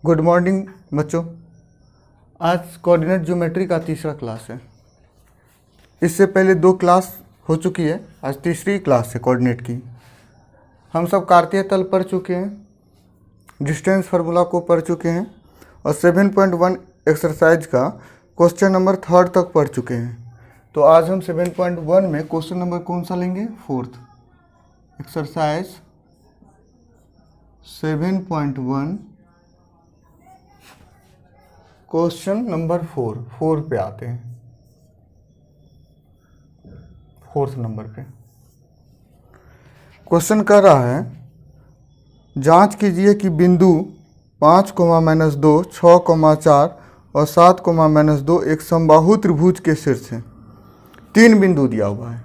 Good morning बच्चों। आज coordinate geometry का तीसरा क्लास है। इससे पहले 2 क्लास हो चुकी है, आज तीसरी क्लास है कोऑर्डिनेट की। हम सब कार्तीय तल पढ़ चुके हैं, डिस्टेंस फार्मूला को पढ़ चुके हैं और 7.1 एक्सरसाइज का क्वेश्चन नंबर 3 तक पढ़ चुके हैं। तो आज हम 7.1 में क्वेश्चन नंबर कौन सा लेंगे? 4th एक्सरसाइज 7.1 क्वेश्चन नंबर 4 पे आते हैं। 4th नंबर पे क्वेश्चन कर रहा है, जांच कीजिए कि बिंदु 5, -2, 6, 4 और 7, -2 एक समबाहु त्रिभुज के शीर्ष हैं। 3 बिंदु दिया हुआ है।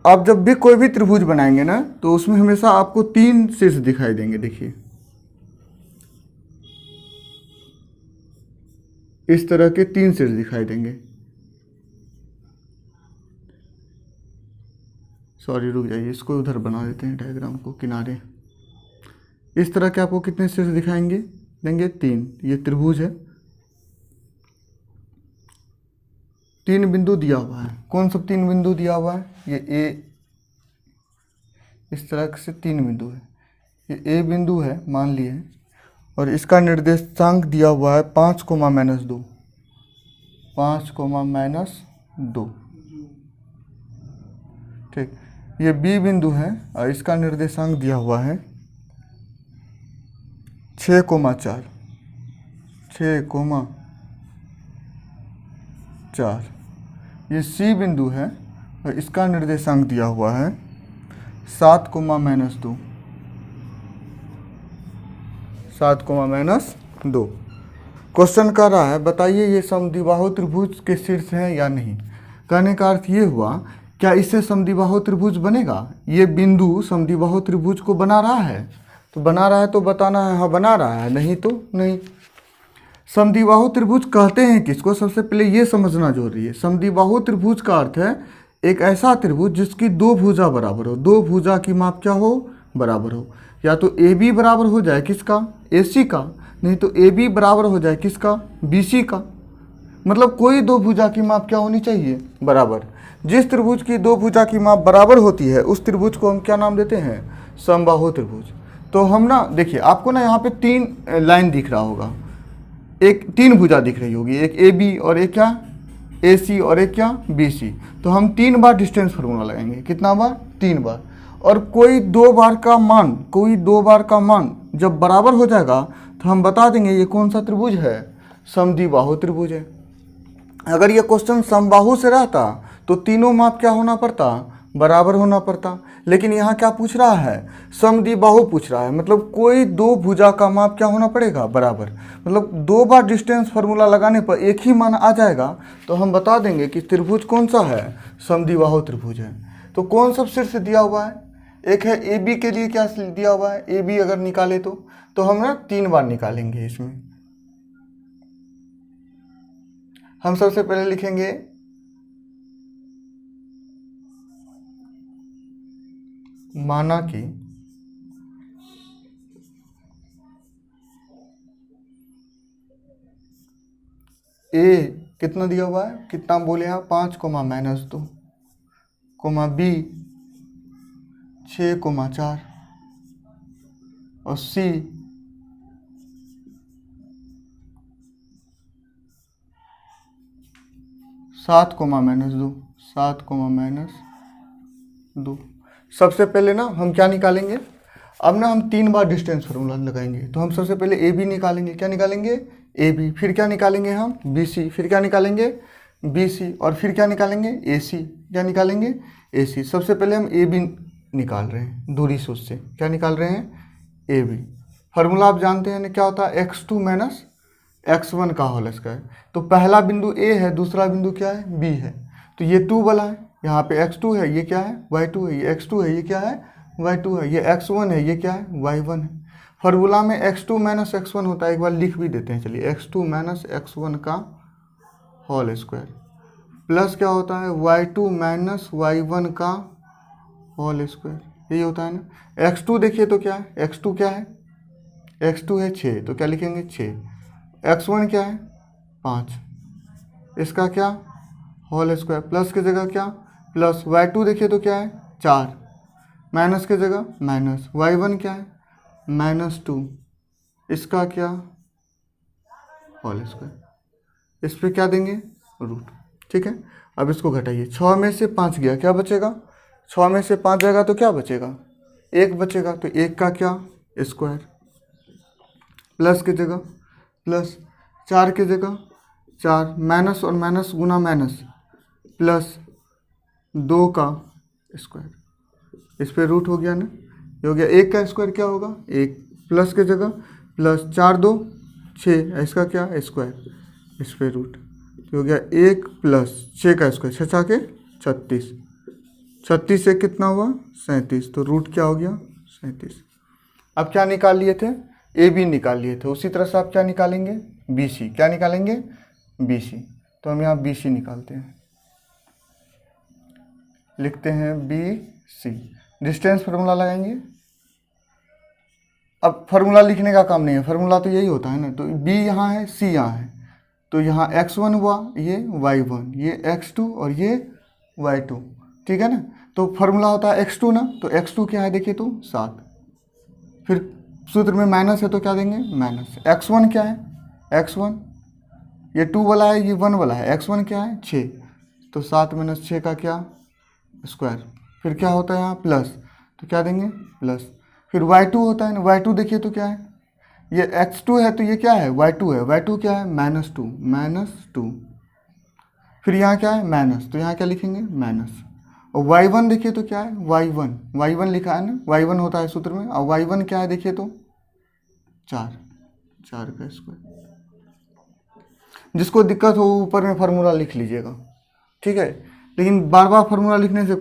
आप जब भी कोई भी त्रिभुज बनाएंगे ना, तो उसमें हमेशा आपको 3 शीर्ष दिखाई देंगे। देखिए इस तरह के 3 शीर्ष दिखाई देंगे। सॉरी, रुक जाइए, इसको उधर बना देते हैं डायग्राम को किनारे। इस तरह के आपको कितने शीर्ष दिखाएंगे? देंगे 3। ये त्रिभुज है, 3 बिंदु दिया हुआ है। कौन सा 3 बिंदु दिया हुआ है? ये ए, इस तरह से 3 बिंदु है। ये ए बिंदु है मान लिए, और इसका निर्देशांक दिया हुआ है 5, -2, 5, -2। ठीक, ये बी बिंदु है और इसका निर्देशांक दिया हुआ है 6, 4, 6, 4। ये सी बिंदु है और इसका निर्देशांक दिया हुआ है 7, -2, 7, -2। क्वेश्चन कर रहा है, बताइए ये समद्विबाहु त्रिभुज के शीर्ष हैं या नहीं। कहने का अर्थ ये हुआ, क्या इससे समद्विबाहु त्रिभुज बनेगा? ये बिंदु समद्विबाहु त्रिभुज को बना रहा है, तो बना रहा है तो बताना है हाँ बना रहा है, नहीं तो नहीं। समद्विबाहु त्रिभुज कहते हैं किसको? सबसे पहले ये समझना जरूरी है। समद्विबाहु त्रिभुज का अर्थ है एक ऐसा त्रिभुज जिसकी 2 भुजा बराबर हो। 2 भुजा की माप क्या हो? बराबर हो। या तो ए बी बराबर हो जाए किसका? ए सी का, नहीं तो ए बी बराबर हो जाए किसका? बी सी का। मतलब कोई 2 भुजा की माप क्या होनी चाहिए? बराबर। जिस त्रिभुज की 2 भुजा की माप बराबर होती है उस त्रिभुज को हम क्या नाम देते हैं? समबाहु त्रिभुज। तो हम ना देखिए, आपको ना यहाँ पे 3 लाइन दिख रहा होगा, एक 3 भुजा दिख रही होगी, एक ए बी और एक क्या? ए सी और एक क्या? B C. तो हम 3 बार डिस्टेंस फार्मूला लगाएंगे। कितना बार? 3 बार। और कोई 2 बार का मान जब बराबर हो जाएगा तो हम बता देंगे ये कौन सा त्रिभुज है? समद्विबाहु त्रिभुज है। अगर ये क्वेश्चन समबाहु से रहता तो तीनों माप क्या होना पड़ता? बराबर होना पड़ता। लेकिन यहाँ क्या पूछ रहा है? समद्विबाहु पूछ रहा है, मतलब कोई 2 भुजा का माप क्या होना पड़ेगा? बराबर। मतलब 2 बार डिस्टेंस फार्मूला लगाने पर एक ही मान आ जाएगा, तो हम बता देंगे कि त्रिभुज कौन सा है? समद्विबाहु त्रिभुज है। तो कौन सा शीर्ष दिया हुआ है? एक है ए बी के लिए क्या दिया हुआ है? ए बी अगर निकाले तो हम ना 3 बार निकालेंगे। इसमें हम सबसे पहले लिखेंगे माना कि ए कितना दिया हुआ है? कितना बोले यहाँ? 5, -2, बी 6, 4 और सी 7, -2, 7, -2। सबसे पहले ना हम क्या निकालेंगे? अब ना हम 3 बार डिस्टेंस फार्मूला लगाएंगे। तो हम सबसे पहले ए बी निकालेंगे। क्या निकालेंगे? A B. फिर क्या निकालेंगे हम? B C. फिर क्या निकालेंगे? B C. और फिर क्या निकालेंगे? ए सी। क्या निकालेंगे? ए सी। सबसे पहले हम ए बी निकाल रहे हैं, दूरी सूत्र से। क्या निकाल रहे हैं? A B. फार्मूला आप जानते हैं ना क्या होता है? x2 - x1 का होल स्क्वायर। तो पहला बिंदु ए है, दूसरा बिंदु क्या है? बी है। तो ये 2 वाला है, यहाँ पे x2 है, ये क्या है? y2 है। ये x2 है, ये क्या है? y2 है। ये x1 है, ये क्या है? y1 है। फार्मूला में x2 - x1 होता है, एक बार लिख भी देते हैं। चलिए, x2 - x1 का होल स्क्वायर प्लस क्या होता है? y2 - y1 का होल स्क्वायर। यही होता है ना। x2 देखिए तो क्या है? x2 क्या है? x2 है 6, तो क्या लिखेंगे 6। x1 क्या है 5, इसका क्या होल स्क्वायर, प्लस की जगह क्या प्लस, y2 देखिए तो क्या है 4, माइनस की जगह माइनस, y1 क्या है -2, इसका क्या होल स्क्वायर, इस पर क्या देंगे रूट। ठीक है, अब इसको घटाइए, 6 में से 5 गया, क्या बचेगा 6 में से 5 जाएगा तो क्या बचेगा 1 बचेगा, तो 1 का क्या स्क्वायर, प्लस की जगह प्लस, 4 की जगह 4, माइनस और माइनस गुना माइनस, प्लस 2 का स्क्वायर, इस पर रूट हो गया ना, ये हो गया 1 का स्क्वायर क्या होगा 1, प्लस की जगह प्लस, 4 2 6, इसका क्या स्क्वायर, इस पर रूट, तो हो गया 1 प्लस 6 का स्क्वायर, 6 6 के 36, 36 से कितना हुआ 37, तो रूट क्या हो गया 37। अब क्या निकाल लिए थे ए बी निकाल लिए थे, उसी तरह से आप क्या निकालेंगे बी सी, क्या निकालेंगे बी सी, तो हम यहाँ बी सी निकालते हैं, लिखते हैं बी सी, डिस्टेंस फार्मूला लगाएंगे। अब फार्मूला लिखने का काम नहीं है, फार्मूला तो यही होता है ना, तो बी यहाँ है सी यहाँ है, तो यहाँ x1 हुआ, ये y1, ये x2 और ये y2, ठीक है ना, तो फार्मूला होता है x2 ना, तो x2 क्या है देखिए तो 7, फिर सूत्र में माइनस है तो क्या देंगे माइनस, x1 क्या है x1, ये 2 वाला है ये 1 वाला है, x1 क्या है 6, तो 7 - 6 का क्या स्क्वायर, फिर क्या होता है यहाँ प्लस, तो क्या देंगे प्लस, फिर y2 होता है ना, y2 देखिए तो क्या है, ये x2 है तो ये क्या है y2 है, y2 क्या है -2, फिर यहाँ क्या है माइनस, तो यहाँ क्या लिखेंगे माइनस, और y1 देखिए तो क्या है y1 लिखा है ना, y1 होता है सूत्र में, और y1 क्या है देखिए तो 4 का स्क्वायर। जिसको दिक्कत हो ऊपर में फार्मूला लिख लीजिएगा, ठीक है, लेकिन बार बार फार्मूला लिखने से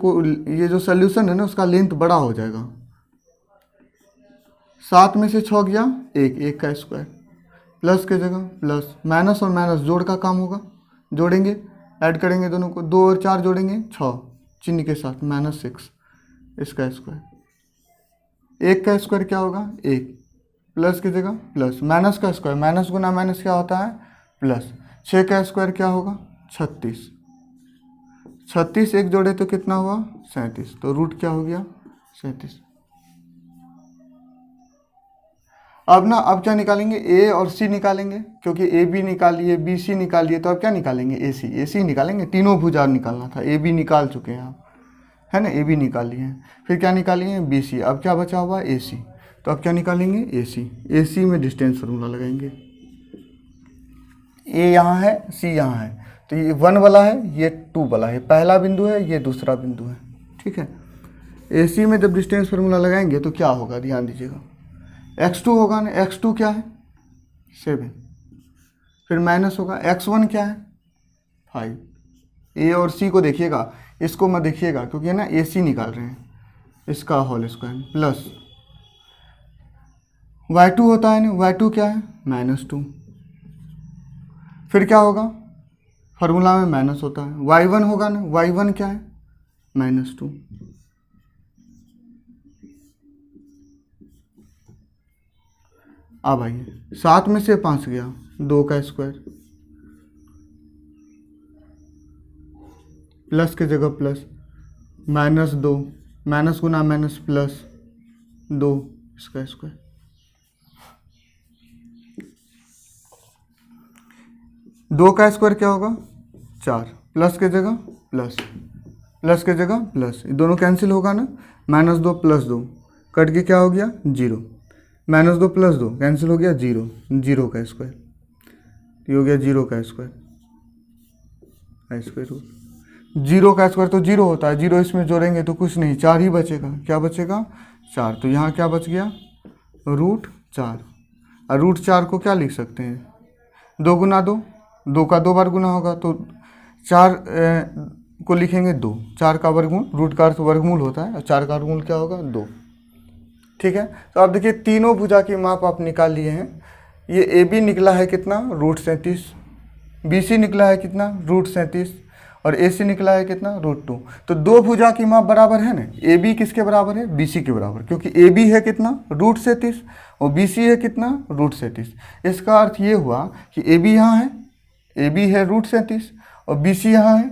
ये जो सोल्यूशन है ना उसका लेंथ बड़ा हो जाएगा। 7 में से 6 गया 1 का स्क्वायर, प्लस की जगह प्लस, माइनस और माइनस जोड़ का काम होगा, जोड़ेंगे ऐड करेंगे दोनों को, 2 और 4 जोड़ेंगे 6 चिन्ह के साथ -6, इसका स्क्वायर, 1 का स्क्वायर क्या होगा 1, प्लस की जगह प्लस, माइनस का स्क्वायर, माइनस गुना माइनस क्या होता है प्लस, 6 का स्क्वायर क्या होगा 36, 36 1 जोड़े तो कितना हुआ 37, तो रूट क्या हो गया 37। अब क्या निकालेंगे ए और सी निकालेंगे, क्योंकि ए बी निकाल लिए बी सी निकाल लिए, तो अब क्या निकालेंगे ए सी निकालेंगे, तीनों भुजा निकालना था, ए बी निकाल चुके हैं आप, है ना, ए बी निकाल लिए हैं, फिर क्या निकालेंगे बी सी, अब क्या बचा हुआ ए सी, तो अब क्या निकालेंगे ए सी में डिस्टेंस फार्मूला लगाएंगे, ए यहाँ है सी यहाँ है, तो ये 1 वाला है ये 2 वाला है, पहला बिंदु है ये दूसरा बिंदु है, ठीक है, ए सी में जब डिस्टेंस फार्मूला लगाएंगे तो क्या होगा ध्यान दीजिएगा, x2 होगा ना, x2 क्या है 7, फिर माइनस होगा, x1 क्या है 5, ए और सी को देखिएगा, इसको मत देखिएगा क्योंकि है ना ए सी निकाल रहे हैं, इसका होल स्क्वायर, प्लस y2 होता है ना, y2 क्या है -2, फिर क्या होगा फार्मूला में माइनस होता है, y1 होगा ना, y1 क्या है -2, अब आइए 7 में से 5 गया 2 का स्क्वायर, प्लस की जगह प्लस, -2, माइनस गुना माइनस प्लस 2 इसका स्क्वायर, दो का स्क्वायर क्या होगा 4, प्लस की जगह प्लस, प्लस की जगह प्लस, दोनों कैंसिल होगा ना, -2 + 2 कट के क्या हो गया 0, -2 + 2 कैंसिल हो गया 0 का स्क्वायर, ये हो गया 0 का स्क्वायर, रूट 0 का स्क्वायर तो 0 होता है, 0 इसमें जोड़ेंगे तो कुछ नहीं 4 ही बचेगा, क्या बचेगा 4, तो यहाँ क्या बच गया √4, और √4 को क्या लिख सकते हैं 2 गुना 2 का 2 बार गुना होगा, तो 4 को लिखेंगे 2, 4 का वर्गमूल, रूट का अर्थ वर्गमूल होता है, और 4 का वर्गमूल क्या होगा 2, ठीक है। तो आप देखिए तीनों भुजा की माप आप निकाल लिए हैं, ये ए बी निकला है कितना √37, बी सी निकला है कितना √37, और AC निकला है कितना √2। तो दो भुजा की माप बराबर है ना, AB किसके बराबर है, BC के बराबर, क्योंकि AB है कितना √37 और BC है कितना √37। इसका अर्थ ये हुआ कि AB यहाँ है, AB है √37 और BC यहाँ है,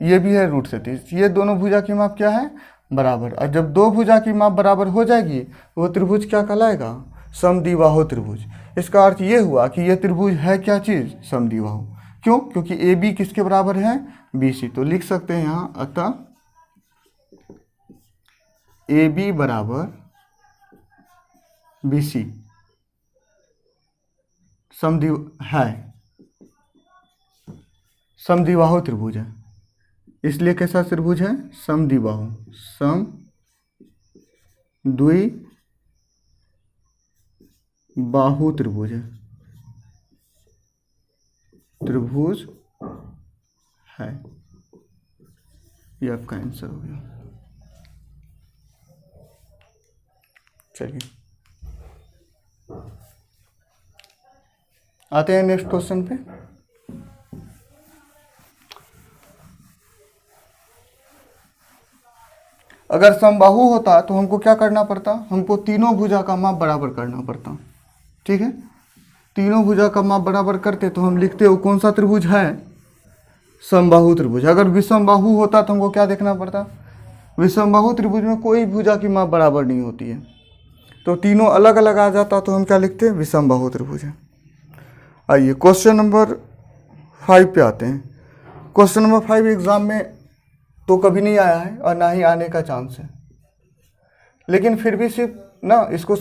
ये भी है √37। ये दोनों भुजा की माप क्या है, बराबर। और जब दो भुजा की माप बराबर हो जाएगी वो त्रिभुज क्या कहलाएगा, समद्विबाहु त्रिभुज। इसका अर्थ ये हुआ कि ये त्रिभुज है क्या चीज़, समद्विबाहु। क्यों, क्योंकि AB किसके बराबर है, BC। तो लिख सकते हैं यहाँ, अतः AB बराबर BC समद्विबाहु त्रिभुज है। इसलिए कैसा त्रिभुज है, समद्विबाहु, समद्विबाहु त्रिभुज है, त्रिभुज है। ये आपका आंसर हो गया। चलिए आते हैं नेक्स्ट क्वेश्चन पे। अगर समबाहु होता तो हमको क्या करना पड़ता, हमको तीनों भुजा का माप बराबर करना पड़ता। ठीक है, तीनों भुजा का माप बराबर करते तो हम लिखते हो कौन सा त्रिभुज है, समबाहु त्रिभुज। अगर विषमबाहु होता तो हमको क्या देखना पड़ता, विषमबाहु त्रिभुज में कोई भुजा की माप बराबर नहीं होती है, तो तीनों अलग अलग आ जाता तो हम क्या लिखते हैं, विषमबाहु त्रिभुज है। आइए क्वेश्चन नंबर 5 पे आते हैं। क्वेश्चन नंबर 5 एग्जाम में तो कभी नहीं आया है और ना ही आने का चांस है, लेकिन फिर भी सिर्फ ना इसको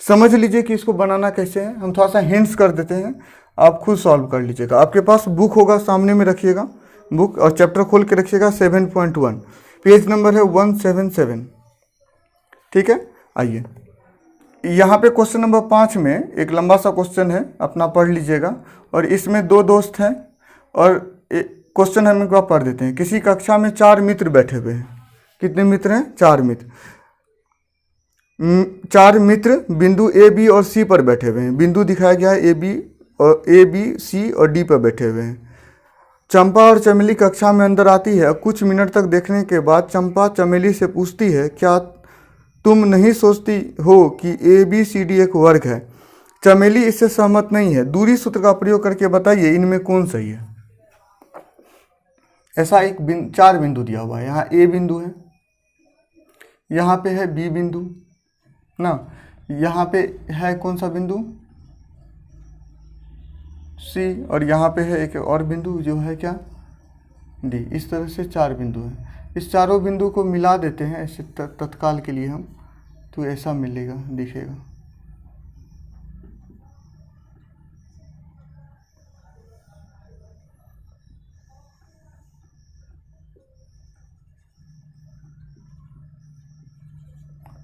समझ लीजिए कि इसको बनाना कैसे है। हम थोड़ा सा हिंट्स कर देते हैं, आप खुद सॉल्व कर लीजिएगा। आपके पास बुक होगा, सामने में रखिएगा बुक और चैप्टर खोल के रखिएगा। 7.1 पेज नंबर है 177। ठीक है, आइए यहाँ पे क्वेश्चन नंबर 5 में एक लंबा सा क्वेश्चन है, अपना पढ़ लीजिएगा। और इसमें दो दोस्त हैं और क्वेश्चन हम एक बार पढ़ देते हैं। किसी कक्षा में 4 मित्र बैठे हुए हैं। कितने मित्र हैं, 4 मित्र। 4 मित्र बिंदु A, B और C पर बैठे हुए हैं। बिंदु दिखाया गया है A, B, C और D पर बैठे हुए हैं। चंपा और चमेली कक्षा में अंदर आती है। कुछ मिनट तक देखने के बाद चंपा चमेली से पूछती है, क्या तुम नहीं सोचती हो कि ABCD एक वर्ग है। चमेली इससे सहमत नहीं है। दूरी सूत्र का प्रयोग करके बताइए इनमें कौन सही है। ऐसा एक 4 बिंदु दिया हुआ है। यहाँ A बिंदु है, यहाँ पे है B बिंदु ना, यहाँ पे है कौन सा बिंदु, C, और यहाँ पे है एक और बिंदु जो है क्या, D। इस तरह से 4 बिंदु हैं। इस चारों बिंदु को मिला देते हैं ऐसे तत्काल के लिए हम, तो ऐसा मिलेगा, दिखेगा।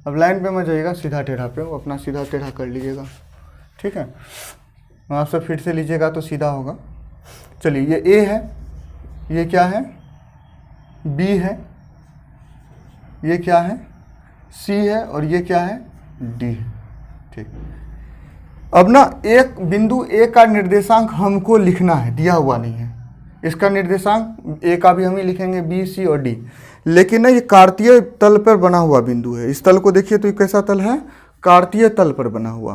अब लाइन पे मत जाइएगा, सीधा टेढ़ा पे वो अपना सीधा टेढ़ा कर लीजिएगा। ठीक है, आपसे फिर से लीजिएगा तो सीधा होगा। चलिए ये A है, ये क्या है, B है, ये क्या है, C है, और ये क्या है, D है। ठीक, अब ना एक बिंदु A का निर्देशांक हमको लिखना है, दिया हुआ नहीं है। इसका निर्देशांक A का भी हम ही लिखेंगे, B, C और D। लेकिन ना ये कार्तीय तल पर बना हुआ बिंदु है। इस तल को देखिए तो ये कैसा तल है, कार्तीय तल पर बना हुआ।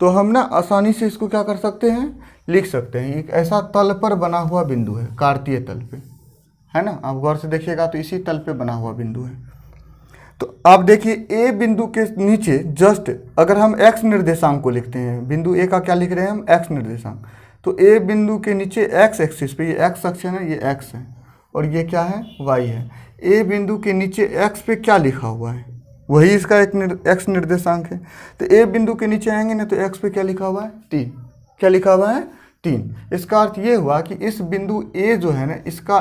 तो हम ना आसानी से इसको क्या कर सकते हैं, लिख सकते हैं। एक ऐसा तल पर बना हुआ बिंदु है, कार्तीय तल पे, है ना। आप गौर से देखिएगा तो इसी तल पे बना हुआ बिंदु है। तो आप देखिए A बिंदु के नीचे जस्ट अगर हम x निर्देशांक को लिखते हैं, बिंदु A का क्या लिख रहे हैं हम, x निर्देशांक। तो A बिंदु के नीचे x एक्सिस पे ये x अक्ष है ना, ये x है और ये क्या है, y है। A बिंदु के नीचे x पे क्या लिखा हुआ है, वही इसका एक x निर्देशांक है। तो A बिंदु के नीचे आएंगे ना तो x पे क्या लिखा हुआ है, 3। क्या लिखा हुआ है, 3। इसका अर्थ ये हुआ कि इस बिंदु A जो है ना, इसका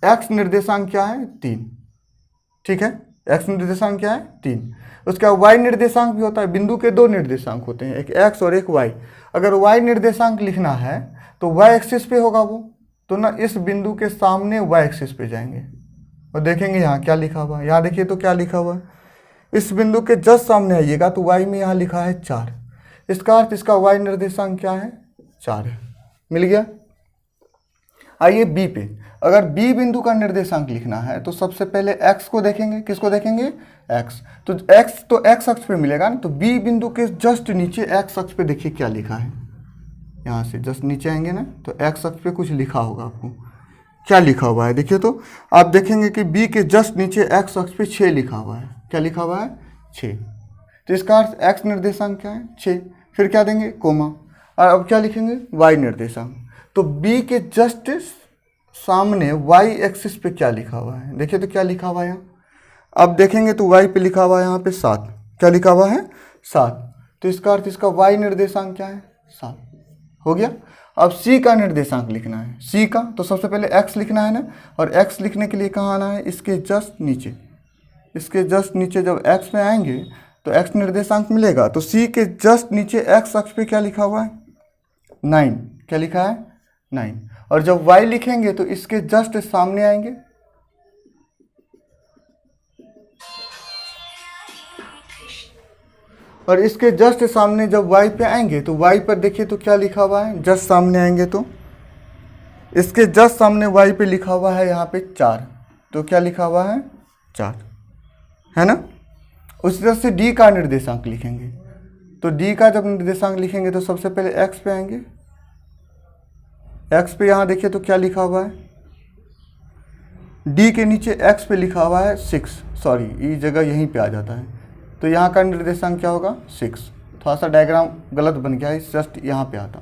x निर्देशांक क्या है, 3। ठीक है, x निर्देशांक क्या है, 3। उसका y निर्देशांक भी होता है। बिंदु के 2 निर्देशांक होते हैं, एक x और एक y। अगर y निर्देशांक लिखना है तो y एक्सिस पे होगा वो, तो ना इस बिंदु के सामने y एक्सिस पे जाएंगे और देखेंगे यहाँ क्या लिखा हुआ है। यहाँ देखिए तो क्या लिखा हुआ है, इस बिंदु के जस्ट सामने आइएगा तो y में यहाँ लिखा है 4। इसका अर्थ इसका y निर्देशांक क्या है, 4 है। मिल गया। आइए बी पे, अगर बी बिंदु का निर्देशांक लिखना है तो सबसे पहले एक्स को देखेंगे। किसको देखेंगे? एक्स। तो एक्स तो एक्स अक्ष पे मिलेगा ना, तो बी बिंदु के जस्ट नीचे एक्स अक्ष पे देखिए क्या लिखा है। यहाँ से जस्ट नीचे आएंगे ना तो एक्स अक्ष पे कुछ लिखा होगा, आपको क्या लिखा हुआ है देखिए। तो आप देखेंगे कि बी के जस्ट नीचे एक्स अक्ष पे 6 लिखा हुआ है। क्या लिखा हुआ है? 6। तो इसका अर्थ एक्स निर्देशांक क्या है? 6। फिर क्या देंगे? कोमा। और अब क्या लिखेंगे? वाई निर्देशांक। तो बी के जस्ट सामने वाई एक्सिस पे क्या लिखा हुआ है देखिए। तो क्या लिखा हुआ है यहाँ? अब देखेंगे तो वाई पे लिखा हुआ है यहाँ पे 7। क्या लिखा हुआ है? 7। तो इसका अर्थ इसका वाई निर्देशांक क्या है? 7 हो गया। अब सी का निर्देशांक लिखना है। सी का तो सबसे पहले एक्स लिखना है ना, और एक्स लिखने के लिए कहाँ आना है? इसके जस्ट नीचे। इसके जस्ट नीचे जब एक्स में आएंगे तो एक्स निर्देशांक मिलेगा। तो सी के जस्ट नीचे एक्स अक्ष पे क्या लिखा हुआ है? 9। क्या लिखा है? 9। और जब वाई लिखेंगे तो इसके जस्ट सामने आएंगे, और इसके जस्ट सामने जब y पे आएंगे तो y पर देखिए तो क्या लिखा हुआ है? जस्ट सामने आएंगे तो इसके जस्ट सामने y पे लिखा हुआ है यहाँ पे 4। तो क्या लिखा हुआ है? 4 है ना। उसी तरह से d का निर्देशांक लिखेंगे। तो d का जब निर्देशांक लिखेंगे तो सबसे पहले x पे आएंगे। x पे यहाँ देखिए तो क्या लिखा हुआ है? d के नीचे x पे लिखा हुआ है 6। सॉरी, ये जगह यहीं पे आ जाता है। तो यहाँ का निर्देशांक क्या होगा? 6। थोड़ा सा डायग्राम गलत बन गया है, जस्ट यहाँ पे आता।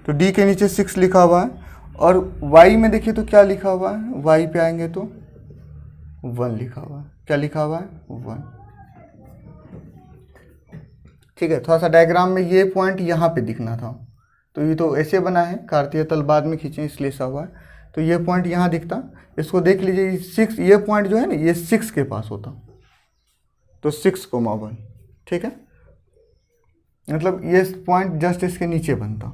तो d के नीचे 6 लिखा हुआ है, और y में देखिए तो क्या लिखा हुआ है? y पे आएंगे तो 1 लिखा हुआ है। क्या लिखा हुआ है? 1। ठीक है, थोड़ा सा डायग्राम में ये पॉइंट यहाँ पे दिखना था, तो ये तो ऐसे बना है, कार्तीय तल बाद में खींचे इसलिए ऐसा हुआ है। तो ये पॉइंट यहाँ दिखता, इसको देख लीजिए 6, ये पॉइंट जो है ना ये 6 के पास होता, तो 6,1। ठीक है, मतलब ये पॉइंट जस्ट इसके नीचे बनता।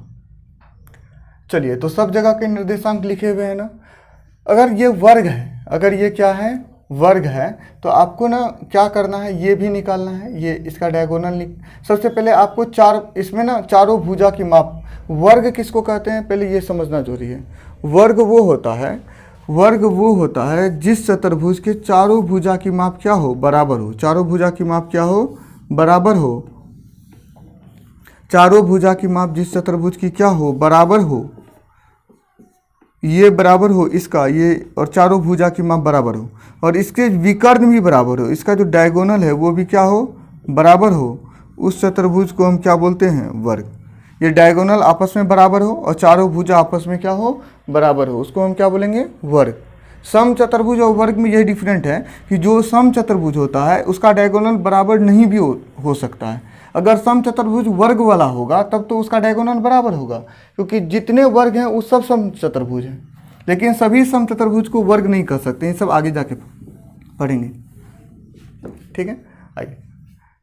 चलिए, तो सब जगह के निर्देशांक लिखे हुए हैं ना। अगर ये वर्ग है, अगर ये क्या है? वर्ग है, तो आपको ना क्या करना है? ये भी निकालना है, ये इसका डायगोनल सबसे पहले आपको इसमें ना चारों भुजा की माप। वर्ग किसको कहते हैं पहले ये समझना जरूरी है। वर्ग वो होता है जिस चतुर्भुज के चारों भुजा की माप क्या हो? बराबर हो। चारों भुजा की माप क्या हो? बराबर हो। चारों भुजा की माप जिस चतुर्भुज की क्या हो? बराबर हो। ये बराबर हो इसका, ये, और चारों भुजा की माप बराबर हो, और इसके विकर्ण भी बराबर हो। इसका जो डायगोनल है वो भी क्या हो? बराबर हो। उस चतुर्भुज को हम क्या बोलते हैं? वर्ग। ये डायगोनल आपस में बराबर हो और चारों भुजा आपस में क्या हो? बराबर हो, उसको हम क्या बोलेंगे? वर्ग। सम चतुर्भुज और वर्ग में यही डिफरेंट है कि जो सम चतुर्भुज होता है उसका डायगोनल बराबर नहीं भी हो सकता है। अगर सम चतुर्भुज वर्ग वाला होगा तब तो उसका डायगोनल बराबर होगा, क्योंकि जितने वर्ग हैं वो सब सम चतुर्भुज हैं। लेकिन सभी सम चतुर्भुज को वर्ग नहीं कर सकते, ये सब आगे जाके पढ़ेंगे। ठीक है, आइए।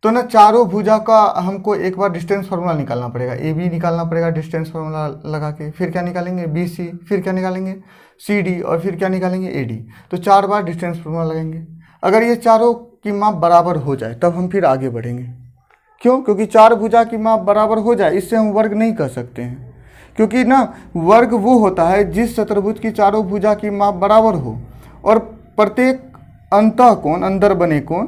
तो ना चारों भुजा का हमको एक बार डिस्टेंस फार्मूला निकालना पड़ेगा। ए बी निकालना पड़ेगा डिस्टेंस फार्मूला लगा के, फिर क्या निकालेंगे? बी सी, फिर क्या निकालेंगे? सी डी, और फिर क्या निकालेंगे? A D. तो 4 बार डिस्टेंस फार्मूला लगाएंगे। अगर ये चारों की माप बराबर हो जाए तब हम फिर आगे बढ़ेंगे। क्यों? क्योंकि 4 भुजा की माप बराबर हो जाए, इससे हम वर्ग नहीं कर सकते हैं। क्योंकि ना वर्ग वो होता है जिस चतुर्भुज की चारों भुजा की माप बराबर हो और प्रत्येक अंतः कोण, अंदर बने कोण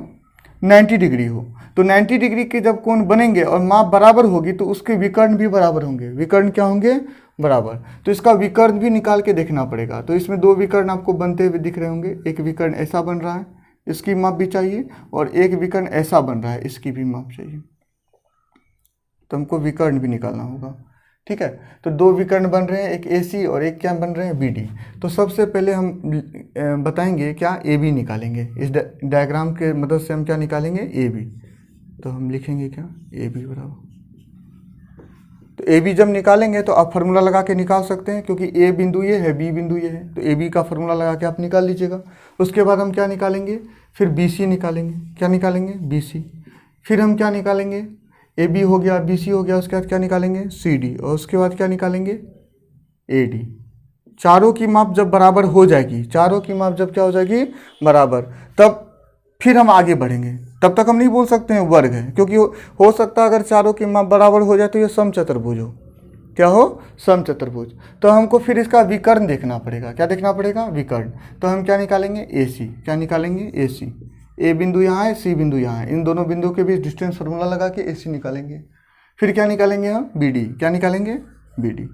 90 डिग्री हो। तो 90 डिग्री के जब कोण बनेंगे और माप बराबर होगी तो उसके विकर्ण भी बराबर होंगे। विकर्ण क्या होंगे? बराबर। तो इसका विकर्ण भी निकाल के देखना पड़ेगा। तो इसमें 2 विकर्ण आपको बनते हुए दिख रहे होंगे। एक विकर्ण ऐसा बन रहा है, इसकी माप भी चाहिए, और एक विकर्ण ऐसा बन रहा है, इसकी भी माप चाहिए। तो हमको विकर्ण भी निकालना होगा। ठीक है, तो 2 विकर्ण बन रहे हैं, एक AC और एक क्या बन रहे हैं? BD। तो सबसे पहले हम बताएंगे क्या? AB निकालेंगे। इस डायग्राम के मदद से हम क्या निकालेंगे? AB। तो हम लिखेंगे क्या? AB बराबर। तो AB जब निकालेंगे तो आप फार्मूला लगा के निकाल सकते हैं, क्योंकि A बिंदु ये है, B बिंदु ये है, तो AB का फार्मूला लगा के आप निकाल लीजिएगा। उसके बाद हम क्या निकालेंगे? फिर BC निकालेंगे। क्या निकालेंगे? BC। फिर हम क्या निकालेंगे? AB हो गया, BC हो गया, उसके बाद क्या निकालेंगे? CD, और उसके बाद क्या निकालेंगे? AD। चारों की माप जब बराबर हो जाएगी, चारों की माप जब क्या हो जाएगी? बराबर, तब फिर हम आगे बढ़ेंगे। तब तक हम नहीं बोल सकते हैं वर्ग है, क्योंकि हो सकता है अगर चारों की माप बराबर हो जाए तो ये सम चतुर्भुज हो। क्या हो, समचतुर्भुज। तो हमको फिर इसका विकर्ण देखना पड़ेगा। क्या देखना पड़ेगा, विकर्ण। तो हम क्या निकालेंगे, ए सी। क्या निकालेंगे, ए सी। ए बिंदु यहाँ है, सी बिंदु यहाँ है, इन दोनों बिंदुओं के बीच डिस्टेंस फार्मूला लगा के ए सी निकालेंगे। फिर क्या निकालेंगे हम, बी डी। क्या निकालेंगे, बी डी।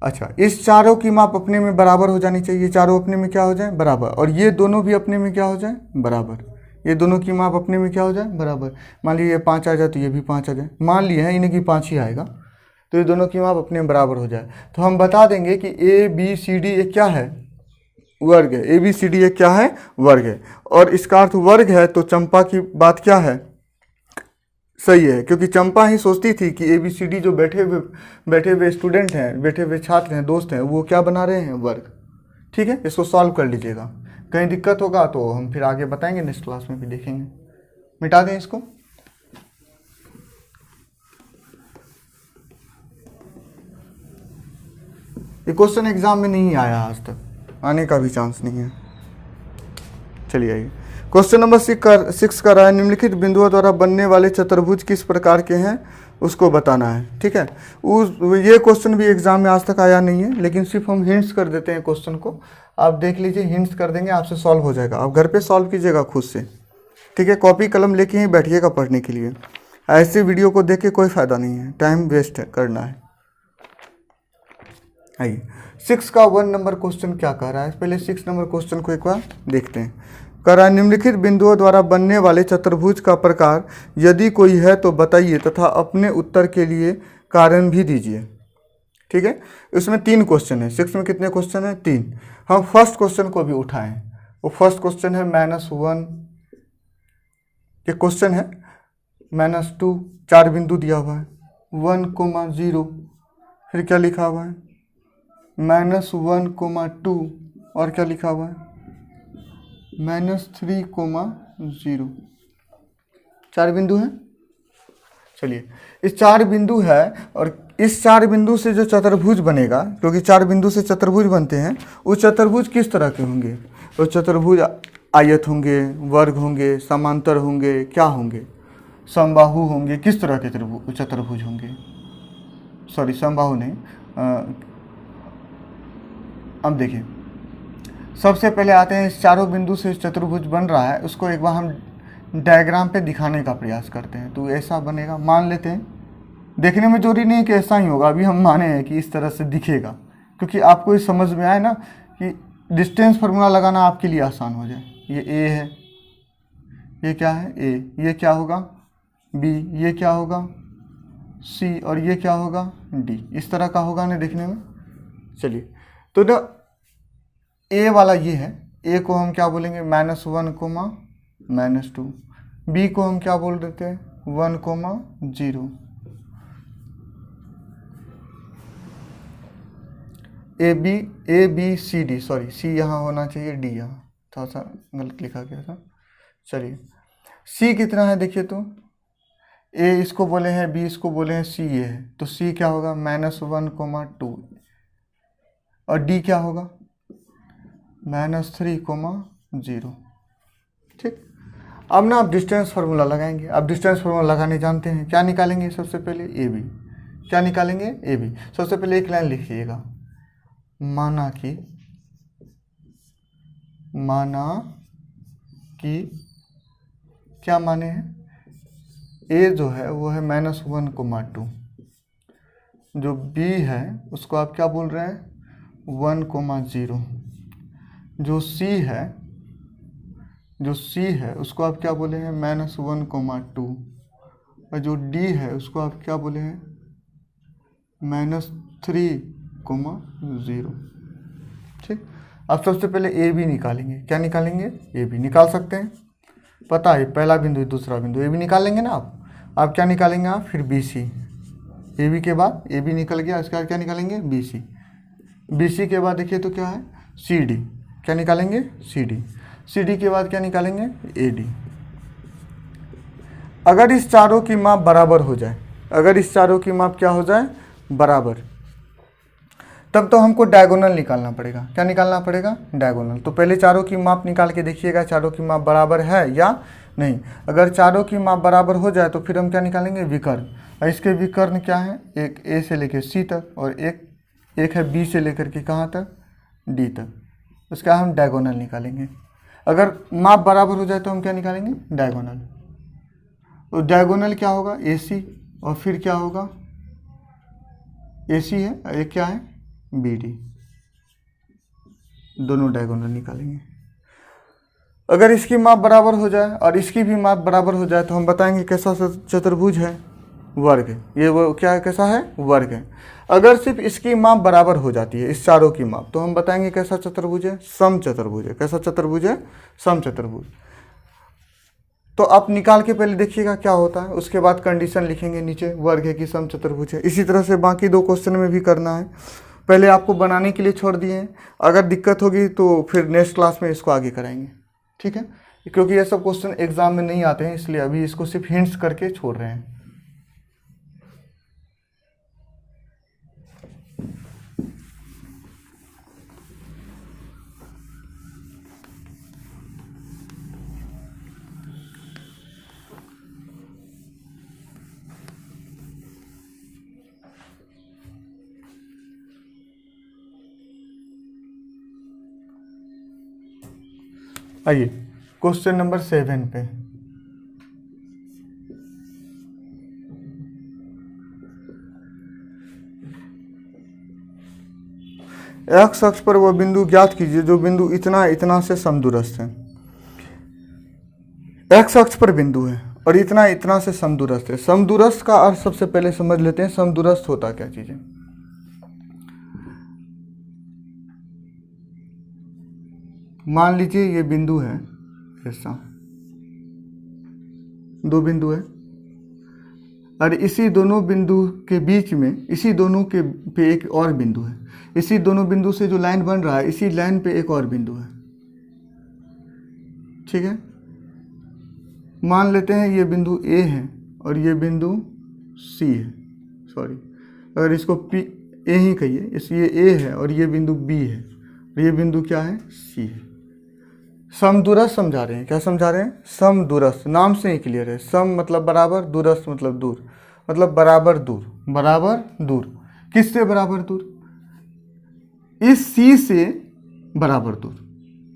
अच्छा, इस चारों की माप अपने में बराबर हो जानी चाहिए, चारों अपने में क्या हो जाए, बराबर, और ये दोनों भी अपने में क्या हो जाए, बराबर। ये दोनों की माप अपने में क्या हो जाए, बराबर। मान लीजिए ये 5 आ जाए तो ये भी 5 आ जाए, मान लिए हैं इन्हें कि 5 ही आएगा, तो ये दोनों की माप अपने में बराबर हो जाए। तो हम बता देंगे कि ए बी सी डी एक क्या है, वर्ग है। ए बी सी डी एक क्या है, वर्ग है। और इसका अर्थ वर्ग है, तो चंपा की बात क्या है, सही है, क्योंकि चंपा ही सोचती थी कि ए बी सी डी जो बैठे हुए स्टूडेंट हैं, बैठे हुए छात्र हैं, दोस्त हैं, वो क्या बना रहे हैं, वर्ग। ठीक है, इसको सॉल्व कर लीजिएगा। कहीं दिक्कत होगा तो हम फिर आगे बताएंगे, नेक्स्ट क्लास में भी देखेंगे। मिटा दें इसको। ये क्वेश्चन एग्जाम में नहीं आया आज तक, आने का भी चांस नहीं है। चलिए आइए, क्वेश्चन नंबर 6 कर रहा है, निम्नलिखित बिंदुओं द्वारा बनने वाले चतुर्भुज किस प्रकार के हैं उसको बताना है। ठीक है, ये क्वेश्चन भी एग्जाम में आज तक आया नहीं है, लेकिन सिर्फ हम हिंट्स कर देते हैं क्वेश्चन को। आप देख लीजिए, हिंट्स कर देंगे, आपसे सॉल्व हो जाएगा। आप घर पे सॉल्व कीजिएगा खुद से। ठीक है, कॉपी कलम लेके ही बैठिएगा पढ़ने के लिए। ऐसे वीडियो को देख के कोई फ़ायदा नहीं है, टाइम वेस्ट करना है। आइए, 6 का 1 नंबर क्वेश्चन क्या कह रहा है, पहले 6 नंबर क्वेश्चन को एक बार देखते हैं। कह रहा है, निम्नलिखित बिंदुओं द्वारा बनने वाले चतुर्भुज का प्रकार यदि कोई है तो बताइए तथा अपने उत्तर के लिए कारण भी दीजिए। ठीक है, इसमें 3 क्वेश्चन है। 6 में कितने क्वेश्चन है, 3। हम फर्स्ट क्वेश्चन को भी उठाएं। वो फर्स्ट क्वेश्चन है -1 ये क्वेश्चन है, -2, 4 बिंदु दिया हुआ है, 1, 0, फिर क्या लिखा हुआ है, -1, 2, और क्या लिखा हुआ है, -3, 0। 4 बिंदु हैं। चलिए, इस 4 बिंदु है, और इस 4 बिंदु से जो चतुर्भुज बनेगा, क्योंकि 4 बिंदु से चतुर्भुज बनते हैं, वो चतुर्भुज किस तरह के होंगे, वो चतुर्भुज आयत होंगे, वर्ग होंगे, समांतर होंगे, क्या होंगे, समबाहु होंगे, किस तरह के चतुर्भुज होंगे, सॉरी समबाहु नहीं। अब देखिए, सबसे पहले आते हैं, इस चारों बिंदु से चतुर्भुज बन रहा है, उसको एक बार हम डायग्राम पे दिखाने का प्रयास करते हैं। तो ऐसा बनेगा, मान लेते हैं, देखने में जरूरी नहीं कि ऐसा ही होगा, अभी हम माने हैं कि इस तरह से दिखेगा, क्योंकि आपको ये समझ में आए ना कि डिस्टेंस फार्मूला लगाना आपके लिए आसान हो जाए। ये ए है, ये क्या है, ए, ये क्या होगा, बी, ये क्या होगा, सी, और ये क्या होगा, डी। इस तरह का होगा ना देखने में। चलिए, तो ना ए वाला ये है, ए को हम क्या बोलेंगे, -1, -2। बी को हम क्या बोल देते हैं, 1, 0। A B C D, sorry C यहाँ होना चाहिए, डी यहाँ थोड़ा सा गलत लिखा गया था। चलिए, सी कितना है देखिए, तो ए इसको बोले हैं, बी इसको बोले हैं, सी ये है, तो सी क्या होगा, -1, 2, और डी क्या होगा, -3, 0। ठीक, अब ना आप डिस्टेंस फार्मूला लगाएंगे। आप डिस्टेंस फार्मूला लगाने जानते हैं, क्या निकालेंगे सबसे पहले, ए बी। क्या निकालेंगे, ए बी। सबसे पहले एक लाइन लिखिएगा, माना कि क्या माने हैं, ए जो है वो है -1, 2, जो बी है उसको आप क्या बोल रहे हैं, 1, 0, जो सी है उसको आप क्या बोले हैं, -1, 2, और जो डी है उसको आप क्या बोले हैं, -3, 0। ठीक, अब सबसे पहले ए बी निकालेंगे। क्या निकालेंगे, ए बी निकाल सकते हैं, पता है पहला बिंदु दूसरा बिंदु, ए बी निकाल लेंगे ना आप क्या निकालेंगे आप, फिर बी सी। ए बी के बाद ए बी निकल गया, इसके बाद क्या निकालेंगे, बी सी। बी सी के बाद देखिए तो क्या है, सी डी। क्या निकालेंगे, सी डी। सी डी के बाद क्या निकालेंगे, ए डी। अगर इस चारों की माप बराबर हो जाए, अगर इस चारों की माप क्या हो जाए, बराबर, तब तो हमको डायगोनल निकालना पड़ेगा। क्या निकालना पड़ेगा, डायगोनल। तो पहले चारों की माप निकाल के देखिएगा, चारों की माप बराबर है या नहीं। अगर चारों की माप बराबर हो जाए तो फिर हम क्या निकालेंगे, विकर्ण। और इसके विकर्ण क्या है, एक ए से लेकर सी तक और एक है बी से लेकर के कहाँ तक, डी तक। उसका हम डायगोनल निकालेंगे। अगर माप बराबर हो जाए तो हम क्या निकालेंगे, डायगोनल। तो डायगोनल क्या होगा, ए सी, और फिर क्या होगा, ए सी है और एक क्या है, बी डी। दोनों डायगोनल निकालेंगे। अगर इसकी माप बराबर हो जाए और इसकी भी माप बराबर हो जाए तो हम बताएंगे कैसा चतुर्भुज है, वर्ग। ये वो क्या है, कैसा है, वर्ग है। अगर सिर्फ इसकी माप बराबर हो जाती है, इस चारों की माप, तो हम बताएंगे कैसा चतुर्भुज है, सम चतुर्भुज है। कैसा चतुर्भुज है, सम चतुर्भुज। तो आप निकाल के पहले देखिएगा क्या होता है, उसके बाद कंडीशन लिखेंगे नीचे, वर्ग है कि सम चतुर्भुज है। इसी तरह से बाकी 2 क्वेश्चन में भी करना है। पहले आपको बनाने के लिए छोड़ दिए हैं, अगर दिक्कत होगी तो फिर नेक्स्ट क्लास में इसको आगे कराएंगे, ठीक है। क्योंकि ये सब क्वेश्चन एग्जाम में नहीं आते हैं, इसलिए अभी इसको सिर्फ हिंट्स करके छोड़ रहे हैं। आइए क्वेश्चन नंबर 7 पे। एक्स अक्ष पर वह बिंदु ज्ञात कीजिए जो बिंदु इतना इतना से समदूरस्थ है। एक्स अक्ष पर बिंदु है और इतना इतना से समदूरस्थ है। समदूरस्थ का अर्थ सबसे पहले समझ लेते हैं, समदूरस्थ होता क्या चीज है। मान लीजिए ये बिंदु है, ऐसा 2 बिंदु है और इसी दोनों बिंदु के बीच में, इसी दोनों के पे एक और बिंदु है। इसी दोनों बिंदु से जो लाइन बन रहा है, इसी लाइन पे एक और बिंदु है, ठीक है। मान लेते हैं ये बिंदु ए है और ये बिंदु सी है, सॉरी, अगर इसको पी ए ही कहिए, ये ए है और ये बिंदु बी है और ये बिंदु क्या है, सी है। समदूरस्थ समझा रहे हैं, क्या समझा रहे हैं, समदूरस्थ। नाम से ही क्लियर है, सम मतलब बराबर, दूरस्थ मतलब दूर, मतलब बराबर दूर। बराबर दूर किससे बराबर दूर, इस सी से बराबर दूर।